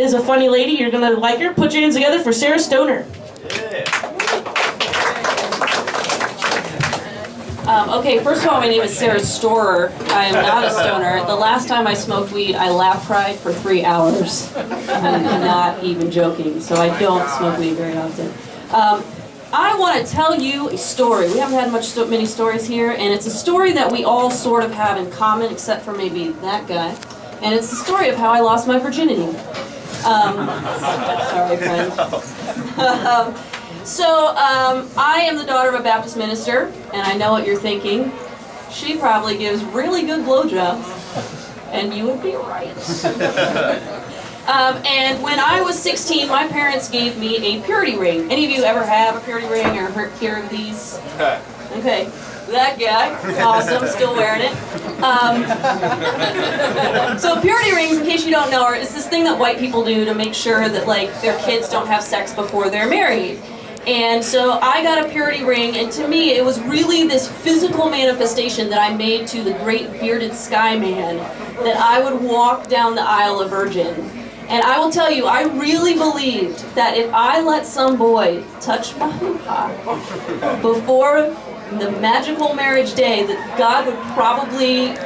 is a funny lady. You're gonna like her. Put your hands together for Sarah Stoner. Okay, first of all, my name is Sarah Storer. I am not a stoner. The last time I smoked weed, I laugh cried for 3 hours. I'm not even joking, so I don't smoke weed very often. I want to tell you a story. We haven't had many stories here, and it's a story that we all sort of have in common, except for maybe that guy. And it's the story of how I lost my virginity. Sorry, friend. I am the daughter of a Baptist minister, and I know what you're thinking. She probably gives really good blowjobs, and you would be right. And when I was 16, my parents gave me a purity ring. Any of you ever have a purity ring or hear of these? Okay, that guy, awesome, still wearing it. So purity rings, in case you don't know, it's this thing that white people do to make sure that like their kids don't have sex before they're married. And so I got a purity ring, and to me it was really this physical manifestation that I made to the great bearded sky man, that I would walk down the aisle a virgin. And I will tell you, I really believed that if I let some boy touch my hoo-ha before the magical marriage day, that God would probably,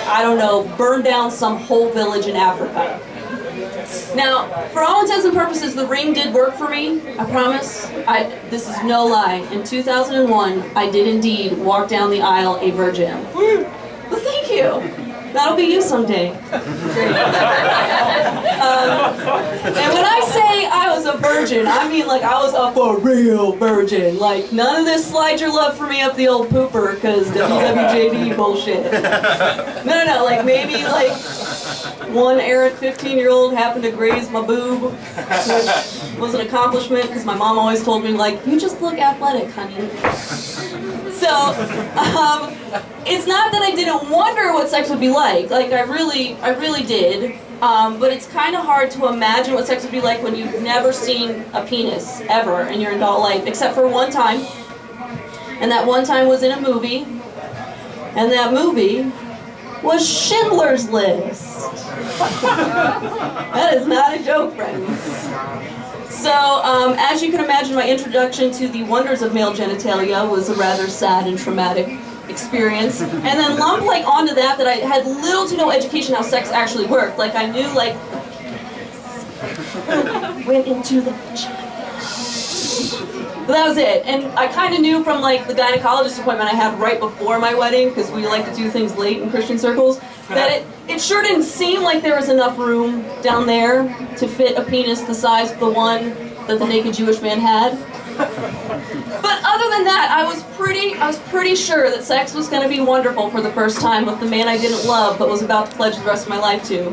I don't know, burn down some whole village in Africa. Now, for all intents and purposes, the ring did work for me, I promise. This is no lie. In 2001, I did indeed walk down the aisle a virgin. Well, thank you. That'll be you someday. Great. And when I say I was a virgin, I mean like I was a for real virgin. Like none of this slide your love for me up the old pooper because WWJD bullshit. No, like maybe like one errant 15-year-old happened to graze my boob, which was an accomplishment because my mom always told me like, you just look athletic, honey. So, it's not that I didn't wonder what sex would be like. Like, I really did. But it's kind of hard to imagine what sex would be like when you've never seen a penis, ever, in your adult life, except for one time. And that one time was in a movie. And that movie was Schindler's List. That is not a joke, friends. So, as you can imagine, my introduction to the wonders of male genitalia was a rather sad and traumatic experience. And then lumped like onto that I had little to no education how sex actually worked. Like I knew like went into the vagina. But that was it. And I kind of knew from like the gynecologist appointment I had right before my wedding, because we like to do things late in Christian circles, that it sure didn't seem like there was enough room down there to fit a penis the size of the one that the naked Jewish man had. But other than that, I was pretty sure that sex was going to be wonderful for the first time with the man I didn't love but was about to pledge the rest of my life to.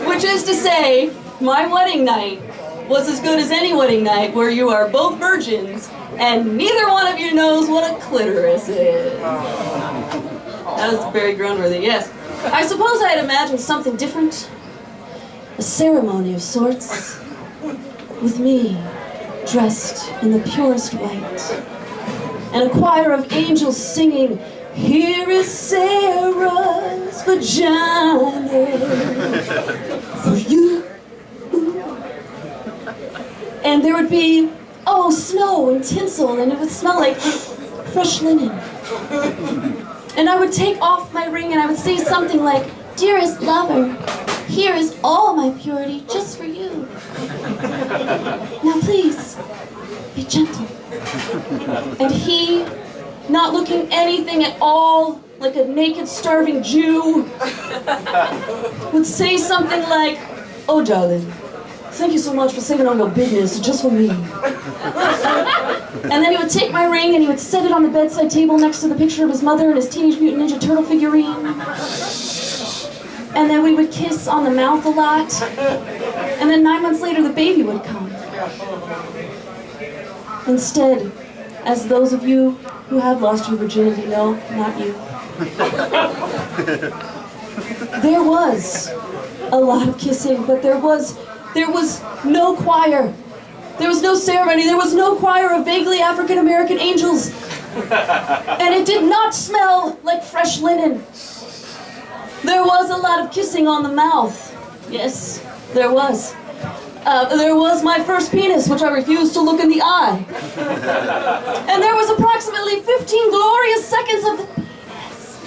Which is to say, my wedding night was as good as any wedding night where you are both virgins and neither one of you knows what a clitoris is. That was very groan-worthy, yes. I suppose I had imagined something different. A ceremony of sorts. With me, dressed in the purest white. And a choir of angels singing, "Here is Sarah's vagina for you." And there would be, snow and tinsel, and it would smell like fresh linen. And I would take off my ring and I would say something like, "Dearest lover, here is all my purity just for you. Now please, be gentle." And he, not looking anything at all like a naked, starving Jew, would say something like, "Oh, darling, thank you so much for saving all your business just for me." And then he would take my ring and he would set it on the bedside table next to the picture of his mother and his Teenage Mutant Ninja Turtle figurine. And then we would kiss on the mouth a lot. And then 9 months later, the baby would come. Instead, as those of you who have lost your virginity know, not you, there was a lot of kissing, but there was no choir. There was no ceremony. There was no choir of vaguely African-American angels. And it did not smell like fresh linen. There was a lot of kissing on the mouth. Yes, There was. There was my first penis, which I refused to look in the eye. And there was approximately 15 glorious seconds of the penis,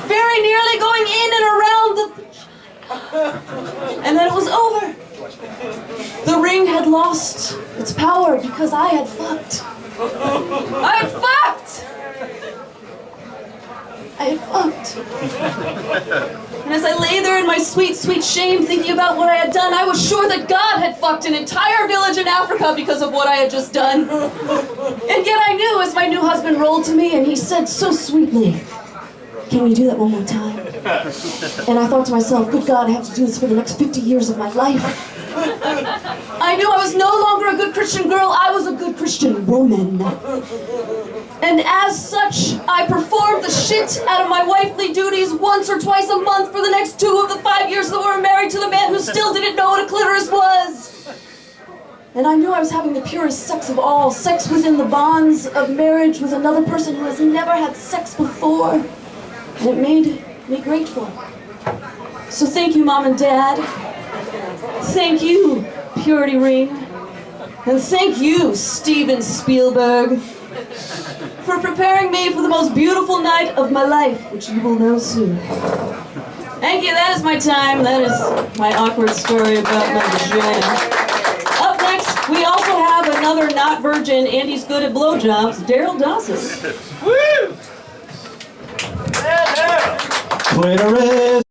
very nearly going in and around the vagina. And then it was over. The ring had lost its power because I had fucked. I had fucked! I had fucked. And as I lay there in my sweet, sweet shame thinking about what I had done, I was sure that God had fucked an entire village in Africa because of what I had just done. And yet I knew as my new husband rolled to me and he said so sweetly, "Can we do that one more time?" And I thought to myself, good God, I have to do this for the next 50 years of my life. I knew I was no longer a good Christian girl, I was a good Christian woman. And as such, I performed the shit out of my wifely duties once or twice a month for the next 2 of the 5 years that we were married to the man who still didn't know what a clitoris was. And I knew I was having the purest sex of all, sex within the bonds of marriage with another person who has never had sex before. And it made me grateful. So thank you, Mom and Dad. Thank you, Purity Ring. And thank you, Steven Spielberg, for preparing me for the most beautiful night of my life, which you will know soon. Thank you, that is my time. That is my awkward story about my vagina. Up next, we also have another not virgin, and he's good at blowjobs, Daryl Dawson. Woo! Clitoris!